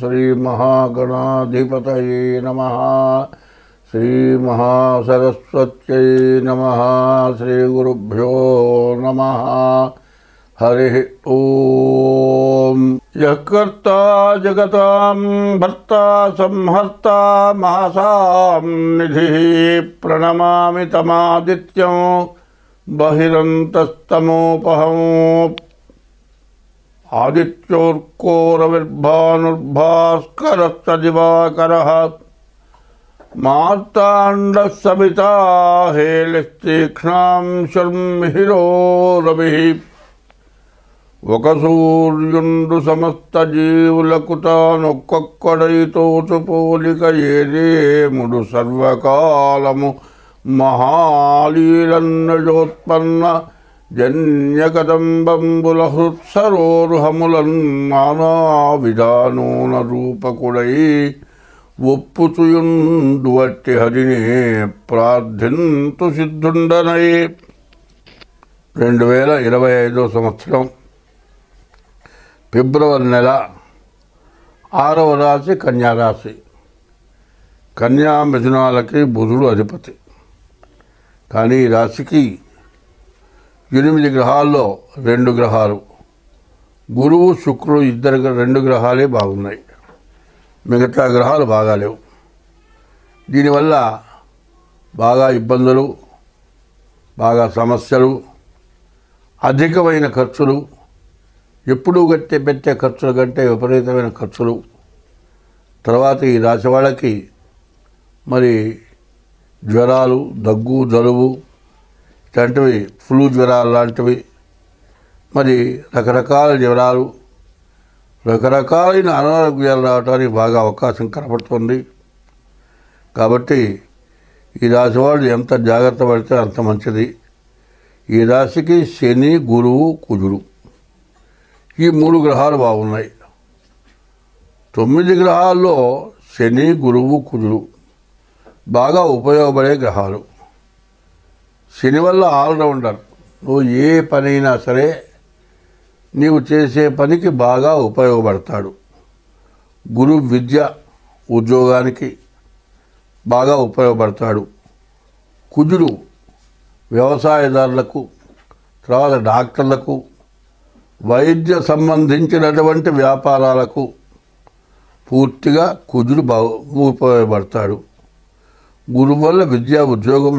श्रीमहागणाधिपतये नमः। श्रीमहासरस्वत्यै नमः। श्रीगुरुभ्यो नमः। हरिः ओम्। यः कर्ता जगतां भर्ता संहर्ता महासां निधिः प्रणमामि तमादित्यं बहिरन्तस्तमोपहम्। आदित्योर्कोरविर्भानुर्भास्करश्च दिवाकरः मार्ताण्डः सविता हेलिस्तीक्ष्णां शर्मिहिरो रविः। ఒక సూర్యుండు సమస్త జీవులకు తానొక్కొక్కడైతోచు పోలిక ఏదేముడు సర్వకాలము మహాలీలన్నజోత్పన్న జన్యకదంబంబుల హృత్సరోరుహములన్ నానా విధానోన రూపకుడై ఒప్పుచుయుండు వట్టి హరినే ప్రార్థింతు సిద్ధుండనై. 2025 సంవత్సరం ఫిబ్రవరి నెల 6వ రాశి కన్యారాశి. కన్యా మిథునాలకి బుధుడు అధిపతి. కానీ ఈ రాశికి 8 గ్రహాల్లో 2 గ్రహాలు, గురువు శుక్రుడు 2 గ్రహాలే బాగున్నాయి. మిగతా గ్రహాలు బాగాలేవు. దీనివల్ల బాగా ఇబ్బందులు, బాగా సమస్యలు, అధికమైన ఖర్చులు, ఎప్పుడూ పెట్టే ఖర్చుల కంటే విపరీతమైన ఖర్చులు. తర్వాత ఈ రాశి వాళ్ళకి మరి జ్వరాలు, దగ్గు, జలుబు ఇలాంటివి, ఫ్లూ జ్వరాలు లాంటివి, మరి రకరకాల జ్వరాలు, రకరకాలైన అనారోగ్యాలు రావడానికి బాగా అవకాశం కనపడుతుంది. కాబట్టి ఈ రాశి వాళ్ళు ఎంత జాగ్రత్త పడితే అంత మంచిది. ఈ రాశికి శని, గురువు, కుజుడు ఈ 3 గ్రహాలు బాగున్నాయి. 9 గ్రహాల్లో శని, గురువు, కుజుడు బాగా ఉపయోగపడే గ్రహాలు. శని వల్ల ఆల్రౌండర్, నువ్వు ఏ పనైనా సరే నీవు చేసే పనికి బాగా ఉపయోగపడతాడు. గురువు విద్య, ఉద్యోగానికి బాగా ఉపయోగపడతాడు. కుజుడు వ్యవసాయదారులకు, తర్వాత డాక్టర్లకు, వైద్య సంబంధించినటువంటి వ్యాపారాలకు పూర్తిగా కుజుడు ఉపయోగపడతాడు. గురువు వల్ల విద్య, ఉద్యోగం,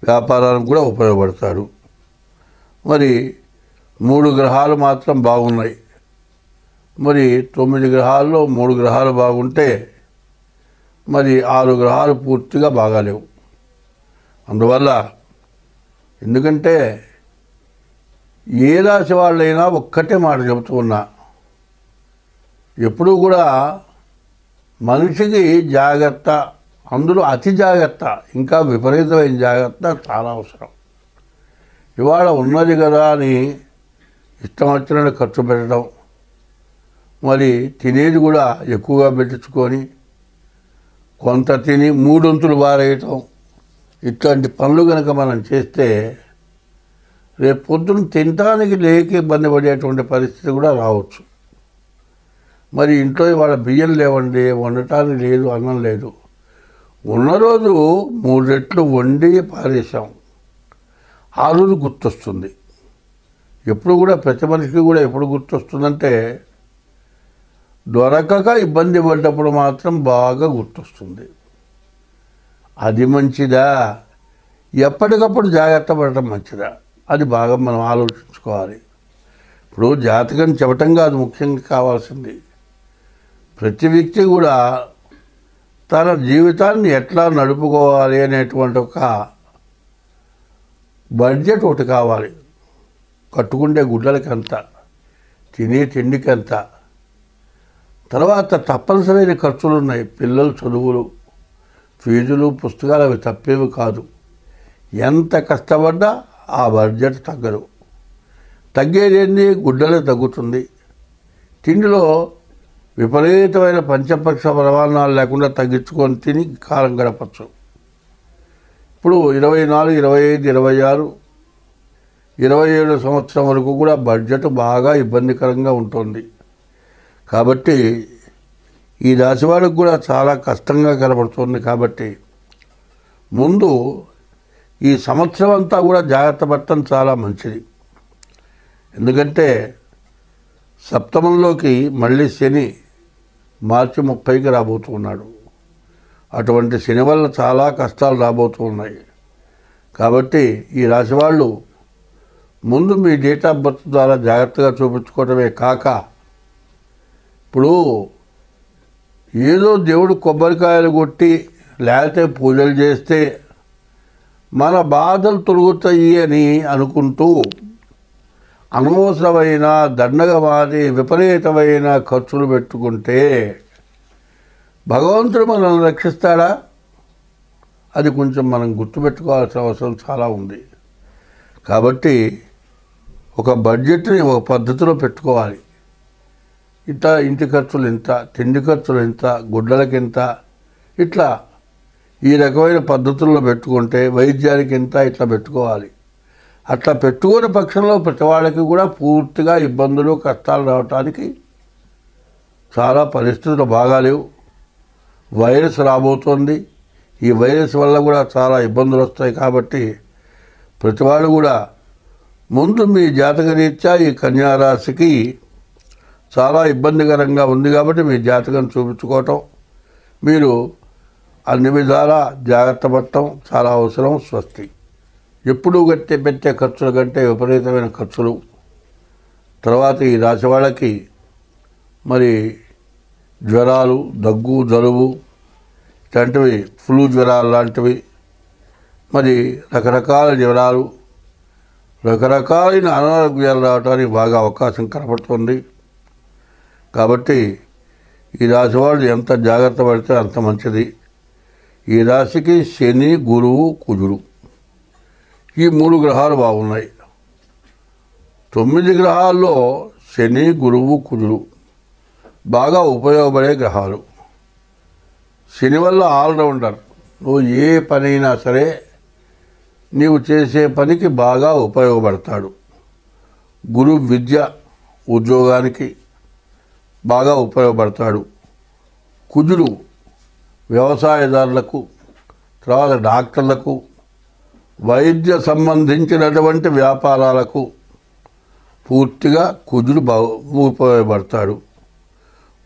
వ్యాపారాలకు కూడా ఉపయోగపడతాడు. మరి 3 గ్రహాలు మాత్రం బాగున్నాయి. మరి 9 గ్రహాల్లో 3 గ్రహాలు బాగుంటే మరి 6 గ్రహాలు పూర్తిగా బాగాలేవు. అందువల్ల ఎందుకంటే ఏ రాశి వాళ్ళైనా ఒక్కటే మాట చెబుతూ ఉన్నా, ఎప్పుడూ కూడా మనిషికి జాగ్రత్త, అందులో అతి జాగ్రత్త, ఇంకా విపరీతమైన జాగ్రత్త చాలా అవసరం. ఇవాళ ఉన్నది కదా అని ఇష్టం వచ్చినట్టు ఖర్చు పెట్టడం, మరి తినేది కూడా ఎక్కువగా పెట్టించుకొని కొంత తిని 3 వంతులు బారేయటం, ఇట్లాంటి పనులు కనుక మనం చేస్తే రేపు పొద్దున్న తినటానికి లేక ఇబ్బంది పడేటువంటి పరిస్థితి కూడా రావచ్చు. మరి ఇంట్లో ఇవాళ బియ్యం లేవండి, వండటానికి లేదు, అన్నం లేదు. ఉన్న రోజు 3 రెట్లు వండి పారేసాం, ఆ రోజు గుర్తొస్తుంది. ఎప్పుడు కూడా ప్రతి మనిషికి కూడా ఎప్పుడు గుర్తొస్తుందంటే దొరకక ఇబ్బంది పడ్డప్పుడు మాత్రం బాగా గుర్తొస్తుంది. అది మంచిదా, ఎప్పటికప్పుడు జాగ్రత్త పడటం మంచిదా, అది బాగా మనం ఆలోచించుకోవాలి. ఇప్పుడు జాతకం చెప్పటం కాదు ముఖ్యంగా కావాల్సింది, ప్రతి వ్యక్తి కూడా తన జీవితాన్ని ఎట్లా నడుపుకోవాలి అనేటువంటి ఒక బడ్జెట్ ఒకటి కావాలి. కట్టుకుండే గుడ్డలకి ఎంత, తినే తిండికి ఎంత, తర్వాత తప్పనిసరైన ఖర్చులు ఉన్నాయి. పిల్లల చదువులు, ఫీజులు, పుస్తకాలు అవి తప్పేవి కాదు. ఎంత కష్టపడ్డా ఆ బడ్జెట్ తగ్గదు. తగ్గేదేంది, గుడ్డలే తగ్గుతుంది. తిండిలో విపరీతమైన పంచపక్ష ప్రమాణాలు లేకుండా తగ్గించుకొని తిని కాలం గడపచ్చు. ఇప్పుడు 24, 25, 26, 27 సంవత్సరం వరకు కూడా బడ్జెట్ బాగా ఇబ్బందికరంగా ఉంటుంది. కాబట్టి ఈ రాశి వాళ్ళకు కూడా చాలా కష్టంగా కనబడుతుంది. కాబట్టి ముందు ఈ సంవత్సరం అంతా కూడా జాగ్రత్త పడటం చాలా మంచిది. ఎందుకంటే సప్తమంలోకి మళ్ళీ శని మార్చి 30కి రాబోతున్నాడు. అటువంటి శని వల్ల చాలా కష్టాలు రాబోతూ ఉన్నాయి. కాబట్టి ఈ రాశి వాళ్ళు ముందు మీ డేట్ ఆఫ్ బర్త్ ద్వారా జాగ్రత్తగా చూపించుకోవటమే కాక, ఇప్పుడు ఏదో దేవుడు కొబ్బరికాయలు కొట్టి లేకపోతే పూజలు చేస్తే మన బాధలు తొలుగుతాయి అని అనుకుంటూ అనవసరమైన దండగ మారి విపరీతమైన ఖర్చులు పెట్టుకుంటే భగవంతుడు మనల్ని రక్షిస్తాడా? అది కొంచెం మనం గుర్తుపెట్టుకోవాల్సిన అవసరం చాలా ఉంది. కాబట్టి ఒక బడ్జెట్ని ఒక పద్ధతిలో పెట్టుకోవాలి. ఇంత ఇంటి ఖర్చులు ఇంత, తిండి ఖర్చులు ఇంత, గుడ్డలకి ఇంత, ఇట్లా ఈ రకమైన పద్ధతుల్లో పెట్టుకుంటే వైద్యానికి ఇంత ఇట్లా పెట్టుకోవాలి. అట్లా పెట్టుకునే పక్షంలో ప్రతి వాళ్ళకి కూడా పూర్తిగా ఇబ్బందులు కష్టాలు రావటానికి చాలా పరిస్థితులు బాగాలేవు. వైరస్ రాబోతోంది. ఈ వైరస్ వల్ల కూడా చాలా ఇబ్బందులు వస్తాయి. కాబట్టి ప్రతి వాళ్ళు కూడా ముందు మీ జాతక రీత్యా ఈ కన్యారాశికి చాలా ఇబ్బందికరంగా ఉంది. కాబట్టి మీ జాతకం చూపించుకోవటం, మీరు అన్ని విధాలా జాగ్రత్త పడటం చాలా అవసరం. స్వస్తి. ఎప్పుడూ పెట్టే ఖర్చుల కంటే విపరీతమైన ఖర్చులు. తర్వాత ఈ రాశి వాళ్ళకి మరి జ్వరాలు, దగ్గు, జలుబు ఇలాంటివి, ఫ్లూ జ్వరాలు లాంటివి, మరి రకరకాల జ్వరాలు, రకరకాలైన అనారోగ్యాలు రావడానికి బాగా అవకాశం కనపడుతుంది. కాబట్టి ఈ రాశి వాళ్ళు ఎంత జాగ్రత్త పడితే అంత మంచిది. ఈ రాశికి శని, గురువు, కుజుడు ఈ 3 గ్రహాలు బాగున్నాయి. 9 గ్రహాల్లో శని, గురువు, కుజుడు బాగా ఉపయోగపడే గ్రహాలు. శని వల్ల ఆల్రౌండర్, నువ్వు ఏ పనైనా సరే నీవు చేసే పనికి బాగా ఉపయోగపడతాడు. గురువు విద్య, ఉద్యోగానికి బాగా ఉపయోగపడతాడు. కుజుడు వ్యవసాయదారులకు, తర్వాత డాక్టర్లకు, వైద్య సంబంధించినటువంటి వ్యాపారాలకు పూర్తిగా కుజుడు ఉపయోగపడతాడు.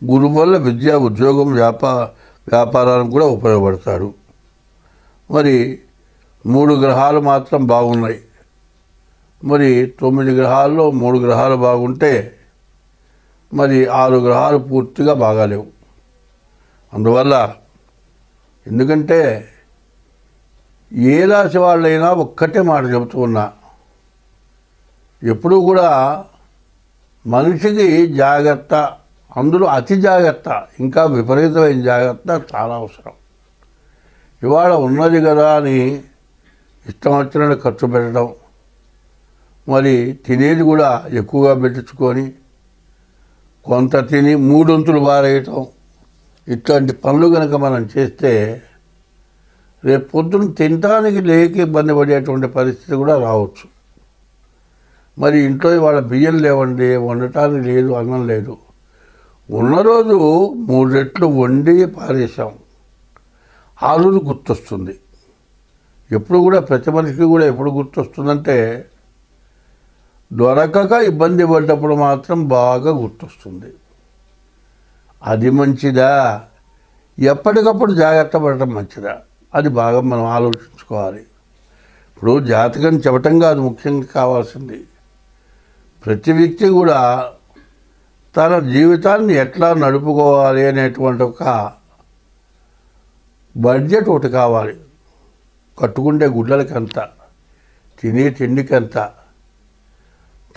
గురువు వల్ల విద్య, ఉద్యోగం, వ్యాపారానికి కూడా ఉపయోగపడతాడు. మరి 3 గ్రహాలు మాత్రం బాగున్నాయి. మరి 9 గ్రహాల్లో 3 గ్రహాలు బాగుంటే మరి 6 గ్రహాలు పూర్తిగా బాగాలేవు. అందువల్ల ఎందుకంటే ఏ రాశి వాళ్ళైనా ఒక్కటే మాట చెబుతూ ఉన్నా, ఎప్పుడూ కూడా మనిషికి జాగ్రత్త, అందులో అతి జాగ్రత్త, ఇంకా విపరీతమైన జాగ్రత్త చాలా అవసరం. ఇవాళ ఉన్నది కదా అని ఇష్టం వచ్చినట్టు ఖర్చు పెట్టడం, మరి తినేది కూడా ఎక్కువగా పెట్టించుకొని కొంత తిని 3 వంతులు బారేయటం, ఇట్లాంటి పనులు కనుక మనం చేస్తే రేపు పొద్దున్న తినడానికి లేక ఇబ్బంది పడేటువంటి పరిస్థితి కూడా రావచ్చు. మరి ఇంట్లో ఇవాళ బియ్యం లేవండి, వండటానికి లేదు, అన్నం లేదు, ఉన్న రోజు 3 రెట్లు వండి పారేసాం, ఆ రోజు గుర్తొస్తుంది. ఎప్పుడు కూడా ప్రతి మనిషికి కూడా ఎప్పుడు గుర్తొస్తుందంటే దొరకక ఇబ్బంది పడ్డప్పుడు మాత్రం బాగా గుర్తొస్తుంది. అది మంచిదా, ఎప్పటికప్పుడు జాగ్రత్త పడటం మంచిదా, అది బాగా మనం ఆలోచించుకోవాలి. ఇప్పుడు జాతకం చెప్పటం కాదు ముఖ్యంగా కావాల్సింది, ప్రతి వ్యక్తి కూడా తన జీవితాన్ని ఎట్లా నడుపుకోవాలి అనేటువంటి ఒక బడ్జెట్ ఒకటి కావాలి. కట్టుకుంటే గుడ్డలకి ఎంత, తినే తిండికి ఎంత,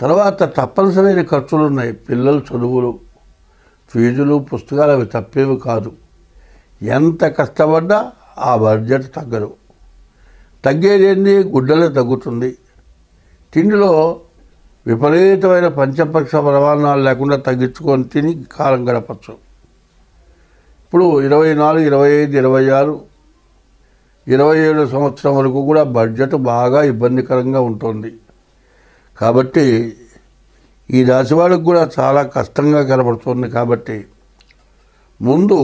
తర్వాత తప్పనిసరైన ఖర్చులు ఉన్నాయి. పిల్లల చదువులు, ఫీజులు, పుస్తకాలు అవి తప్పేవి కాదు. ఎంత కష్టపడ్డా ఆ బడ్జెట్ తగ్గదు. తగ్గేదేంది, గుడ్డలే తగ్గుతుంది. తిండిలో విపరీతమైన పంచపక్ష ప్రమాణాలు లేకుండా తగ్గించుకొని తిని కాలం గడపచ్చు. ఇప్పుడు 24, 25, 26, 27 సంవత్సరం వరకు కూడా బడ్జెట్ బాగా ఇబ్బందికరంగా ఉంటుంది. కాబట్టి ఈ రాశి వాళ్ళకు కూడా చాలా కష్టంగా కనబడుతుంది. కాబట్టి ముందు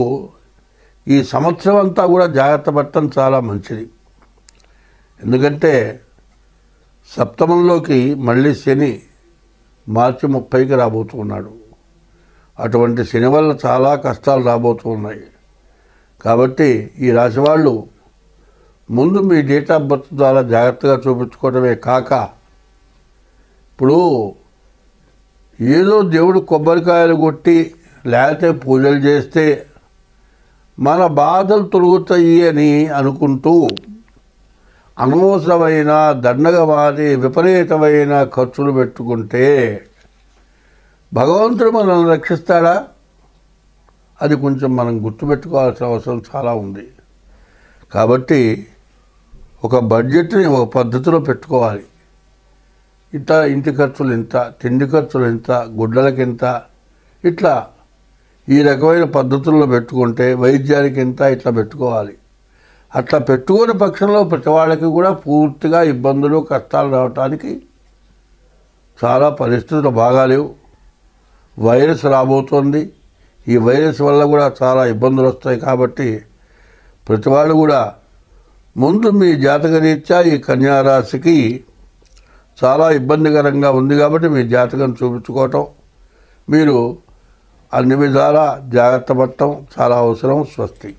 ఈ సంవత్సరం అంతా కూడా జాగ్రత్త పడటం చాలా మంచిది. ఎందుకంటే సప్తమంలోకి మళ్ళీ శని మార్చి 30కి రాబోతున్నాడు. అటువంటి శని వల్ల చాలా కష్టాలు రాబోతున్నాయి. కాబట్టి ఈ రాశి వాళ్ళు ముందు మీ డేట్ ఆఫ్ బర్త్ ద్వారా జాగ్రత్తగా చూపించుకోవడమే కాక, ఇప్పుడు ఏదో దేవుడు కొబ్బరికాయలు కొట్టి లేకపోతే పూజలు చేస్తే మన బాధలు తొలుగుతాయి అని అనుకుంటూ అనవసరమైన దండగమాని విపరీతమైన ఖర్చులు పెట్టుకుంటే భగవంతుడు మనల్ని రక్షిస్తాడా? అది కొంచెం మనం గుర్తుపెట్టుకోవాల్సిన అవసరం చాలా ఉంది. కాబట్టి ఒక బడ్జెట్ని ఒక పద్ధతిలో పెట్టుకోవాలి. ఇంత ఇంటి ఖర్చులు ఇంత, తిండి ఖర్చులు ఇంత, గుడ్డలకి ఇంత, ఇట్లా ఈ రకమైన పద్ధతుల్లో పెట్టుకుంటే వైద్యానికి ఇంత ఇట్లా పెట్టుకోవాలి. అట్లా పెట్టుకునే పక్షంలో ప్రతి వాళ్ళకి కూడా పూర్తిగా ఇబ్బందులు కష్టాలు రావటానికి చాలా పరిస్థితులు బాగాలేవు. వైరస్ రాబోతోంది. ఈ వైరస్ వల్ల కూడా చాలా ఇబ్బందులు వస్తాయి. కాబట్టి ప్రతి వాళ్ళు కూడా ముందు మీ జాతకరీత్యా ఈ కన్యారాశికి చాలా ఇబ్బందికరంగా ఉంది కాబట్టి మీ జాతకం చూపించుకోవటం, మీరు అన్ని విధాలా జాగ్రత్త పడటం చాలా అవసరం. స్వస్తి.